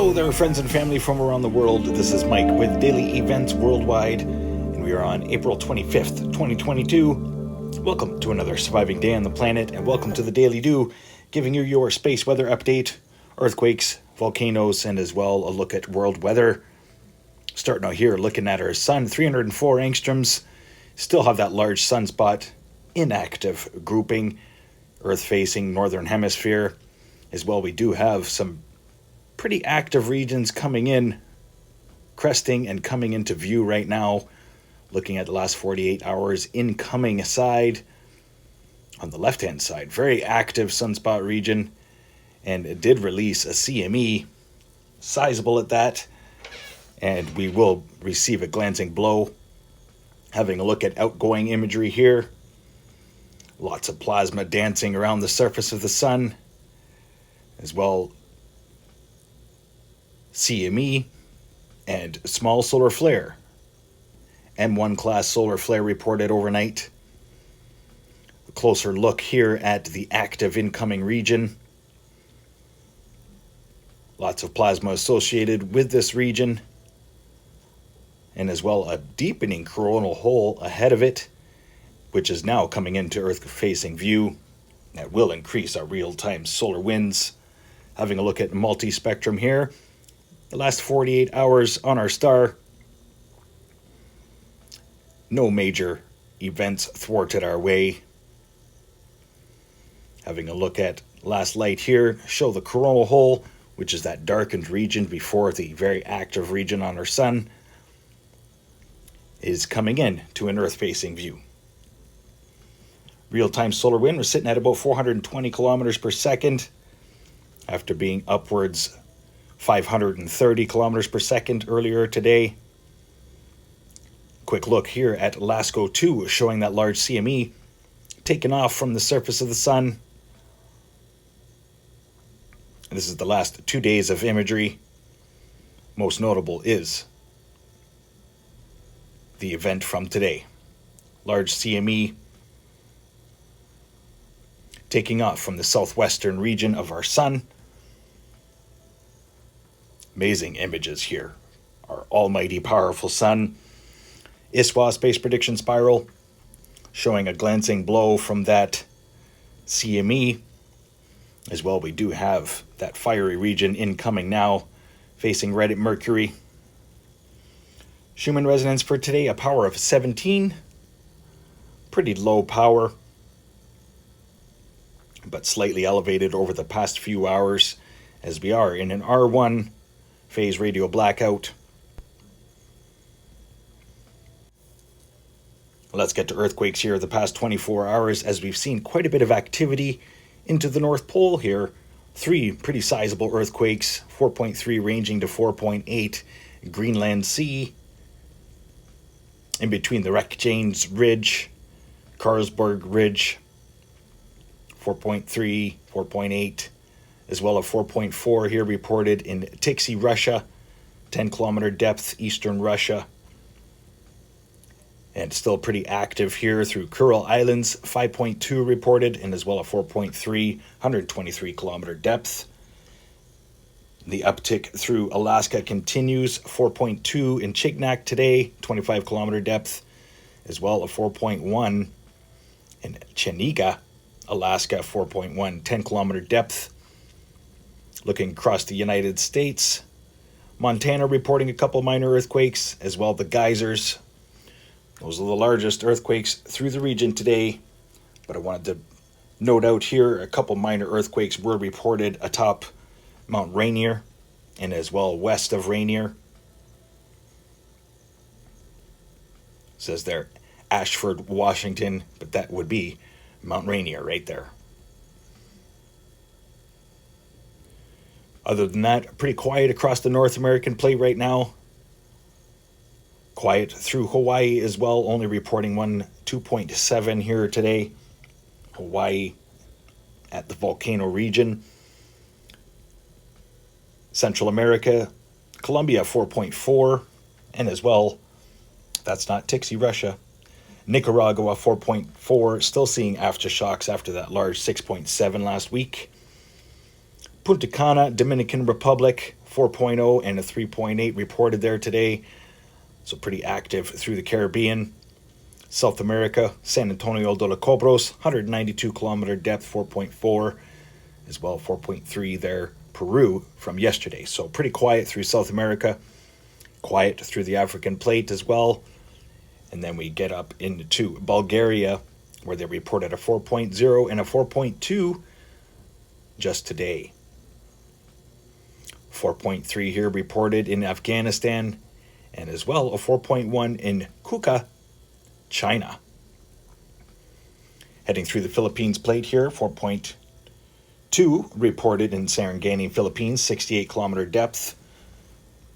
Hello there, friends and family from around the world. This is Mike with Daily Events Worldwide, and we are on April 25th, 2022. Welcome to another surviving day on the planet, and welcome to the Daily Do, giving you your space weather update, earthquakes, volcanoes, and as well a look at world weather. Starting out here, looking at our sun, 304 angstroms. Still have that large sunspot, inactive grouping, Earth-facing northern hemisphere. As well, we do have some pretty active regions coming in, cresting and coming into view right now. Looking at the last 48 hours, incoming side, on the left-hand side, very active sunspot region, and it did release a C.M.E, sizable at that, and we will receive a glancing blow. Having a look at outgoing imagery here, lots of plasma dancing around the surface of the sun, as well C.M.E and small solar flare. M1 class solar flare reported overnight. A closer look here at the active incoming region. Lots of plasma associated with this region. And as well a deepening coronal hole ahead of it, which is now coming into Earth-facing view. That will increase our real-time solar winds. Having a look at multi-spectrum here. The last 48 hours on our star. No major events thwarted our way. Having a look at last light here. Show the coronal hole, which is that darkened region before the very active region on our sun, is coming in to an Earth-facing view. Real-time solar wind was sitting at about 420 kilometers per second after being upwards 530 kilometers per second earlier today. Quick look here at LASCO 2 showing that large C.M.E taken off from the surface of the sun. And this is the last 2 days of imagery. Most notable is the event from today. Large C.M.E taking off from the southwestern region of our sun. Amazing images here. Our almighty powerful sun. ISWA Space Prediction Spiral showing a glancing blow from that C.M.E. As well, we do have that fiery region incoming now, facing right at Mercury. Schumann resonance for today, a power of 17. Pretty low power, but slightly elevated over the past few hours, as we are in an R1 phase radio blackout. Let's get to earthquakes here the past 24 hours, as we've seen quite a bit of activity into the North Pole here. 3 pretty sizable earthquakes, 4.3 ranging to 4.8 Greenland Sea. In between the Reykjanes Ridge, Karlsborg Ridge, 4.3, 4.8, as well as 4.4 here reported in Tixi, Russia, 10-kilometer depth, eastern Russia. And still pretty active here through Kuril Islands, 5.2 reported, and as well as 4.3, 123-kilometer depth. The uptick through Alaska continues, 4.2 in Chignac today, 25-kilometer depth, as well as 4.1 in Chenega, Alaska, 4.1, 10-kilometer depth. Looking across the United States, Montana reporting a couple minor earthquakes, as well as the geysers. Those are the largest earthquakes through the region today. But I wanted to note out here a couple minor earthquakes were reported atop Mount Rainier and as well west of Rainier. It says there Ashford, Washington, but that would be Mount Rainier right there. Other than that, pretty quiet across the North American plate right now. Quiet through Hawaii as well, only reporting 2.7 here today. Hawaii at the volcano region. Central America, Colombia 4.4, and as well, that's not Tixi, Russia. Nicaragua 4.4, still seeing aftershocks after that large 6.7 last week. Punta Cana, Dominican Republic 4.0 and a 3.8 reported there today. So pretty active through the Caribbean. South America, San Antonio de los Cobros, 192 kilometer depth, 4.4, as well 4.3 there. Peru from yesterday. So pretty quiet through South America, quiet through the African plate as well. And then we get up into Bulgaria, where they reported a 4.0 and a 4.2 just today. 4.3 here reported in Afghanistan, and as well a 4.1 in Kuka, China. Heading through the Philippines plate here, 4.2 reported in Sarangani, Philippines, 68 kilometer depth,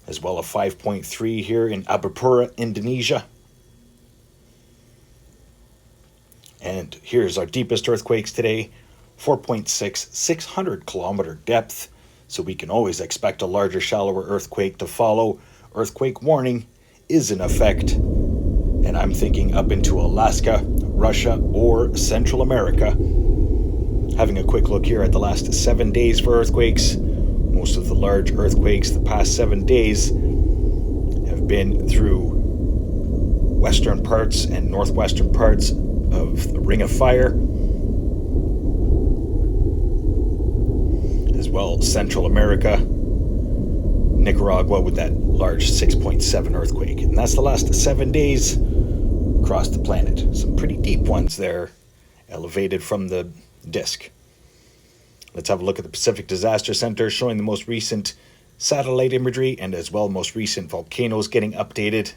as well a 5.3 here in Abapura, Indonesia. And here's our deepest earthquakes today, 4.6, 600 kilometer depth. So we can always expect a larger, shallower earthquake to follow. Earthquake warning is in effect. And I'm thinking up into Alaska, Russia, or Central America. Having a quick look here at the last 7 days for earthquakes. Most of the large earthquakes the past 7 days have been through western parts and northwestern parts of the Ring of Fire, as well Central America, Nicaragua with that large 6.7 earthquake. And that's the last 7 days across the planet. Some pretty deep ones there, elevated from the disk. Let's have a look at the Pacific Disaster Center, showing the most recent satellite imagery and as well most recent volcanoes getting updated.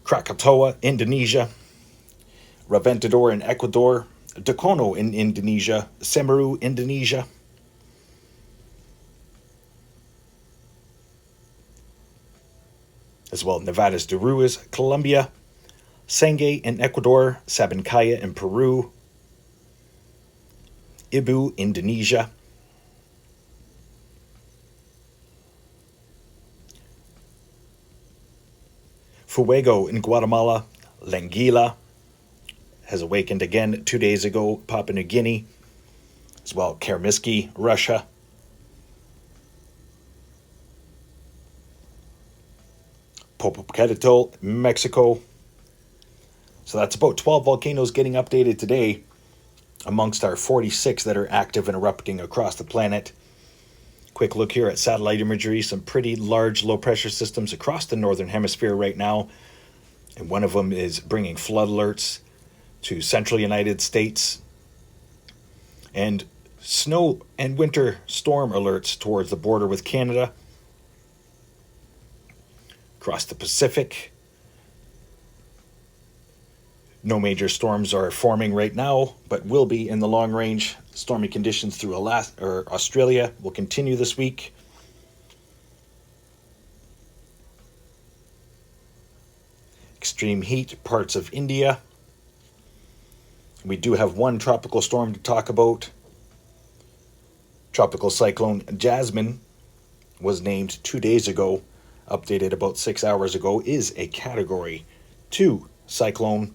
Krakatau, Indonesia, Reventador in Ecuador, Dakono in Indonesia, C.M.E, Indonesia. As well, Nevadas de Ruiz, Colombia, Sangay in Ecuador, Sabancaya in Peru, Ibu, Indonesia, Fuego in Guatemala, Lenguila has awakened again 2 days ago, Papua New Guinea, as well Kermiski, Russia, Popocatépetl, Mexico. So that's about 12 volcanoes getting updated today amongst our 46 that are active and erupting across the planet. Quick look here at satellite imagery, some pretty large low pressure systems across the northern hemisphere right now. And one of them is bringing flood alerts to central United States and snow and winter storm alerts towards the border with Canada. Across the Pacific, no major storms are forming right now, but will be in the long range. Stormy conditions through Australia will continue this week. Extreme heat, parts of India. We do have one tropical storm to talk about. Tropical cyclone Jasmine was named 2 days ago, updated about 6 hours ago, is a Category 2 cyclone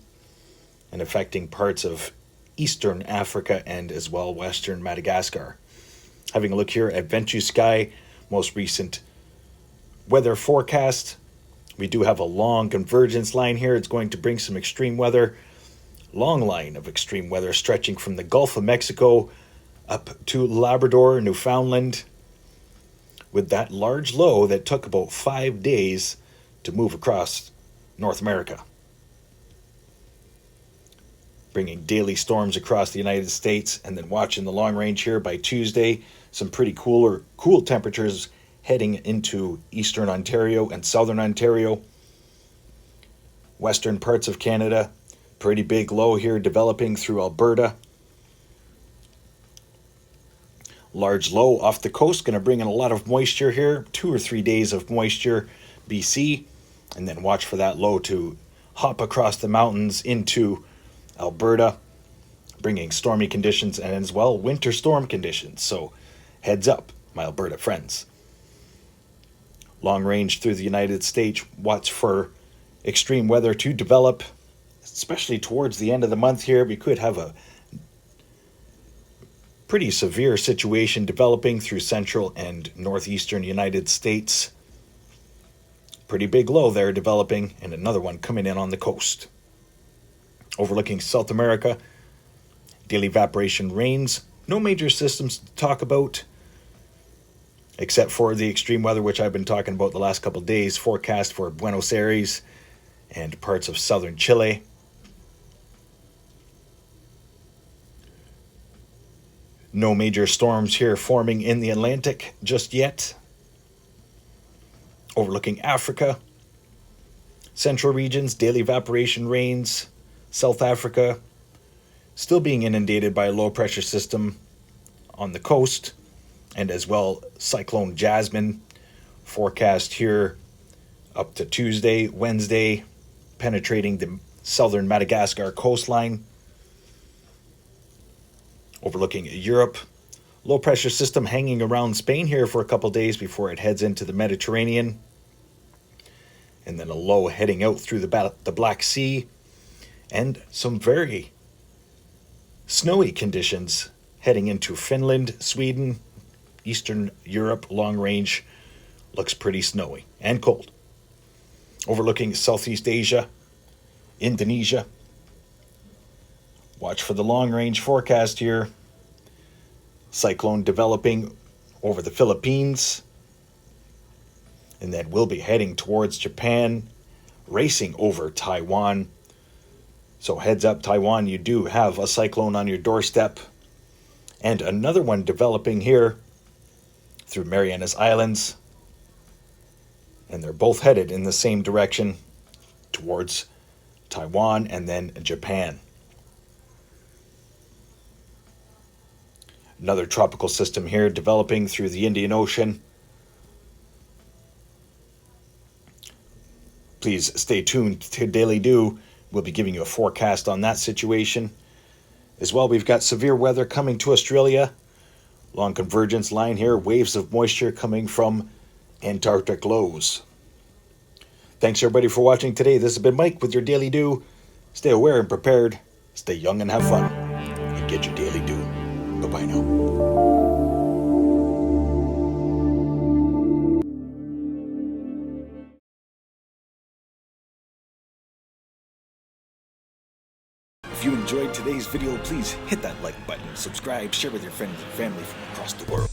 and affecting parts of eastern Africa and as well western Madagascar. Having a look here at Ventu Sky, most recent weather forecast. We do have a long convergence line here. It's going to bring some extreme weather. Long line of extreme weather stretching from the Gulf of Mexico up to Labrador, Newfoundland, with that large low that took about 5 days to move across North America. Bringing daily storms across the United States, and then watching the long range here by Tuesday. Some pretty cool temperatures heading into eastern Ontario and southern Ontario. Western parts of Canada, pretty big low here developing through Alberta. Large low off the coast, going to bring in a lot of moisture here. 2 or 3 days of moisture, BC. And then watch for that low to hop across the mountains into Alberta, bringing stormy conditions and as well winter storm conditions. So heads up, my Alberta friends. Long range through the United States, watch for extreme weather to develop, especially towards the end of the month here. We could have a pretty severe situation developing through central and northeastern United States. Pretty big low there developing, and another one coming in on the coast. Overlooking South America, daily evaporation rains. No major systems to talk about, except for the extreme weather, which I've been talking about the last couple of days. Forecast for Buenos Aires and parts of southern Chile. No major storms here forming in the Atlantic just yet. Overlooking Africa, central regions, daily evaporation rains. South Africa, still being inundated by a low pressure system on the coast, and as well Cyclone Jasmine forecast here up to Tuesday, Wednesday, penetrating the southern Madagascar coastline. Overlooking Europe, low pressure system hanging around Spain here for a couple days before it heads into the Mediterranean, and then a low heading out through the Black Sea, and some very snowy conditions heading into Finland, Sweden, Eastern Europe. Long range looks pretty snowy and cold. Overlooking Southeast Asia, Indonesia. Watch for the long range forecast here. Cyclone developing over the Philippines, and then we'll be heading towards Japan, racing over Taiwan. So heads up, Taiwan, you do have a cyclone on your doorstep. And another one developing here through Marianas Islands. And they're both headed in the same direction towards Taiwan and then Japan. Another tropical system here developing through the Indian Ocean. Please stay tuned to Daily Dew. We'll be giving you a forecast on that situation. As well, we've got severe weather coming to Australia. Long convergence line here. Waves of moisture coming from Antarctic lows. Thanks everybody for watching today. This has been Mike with your Daily Dew. Stay aware and prepared. Stay young and have fun. And get your Daily Dew. Bye-bye now. If you enjoyed today's video, please hit that like button, subscribe, share with your friends and family from across the world.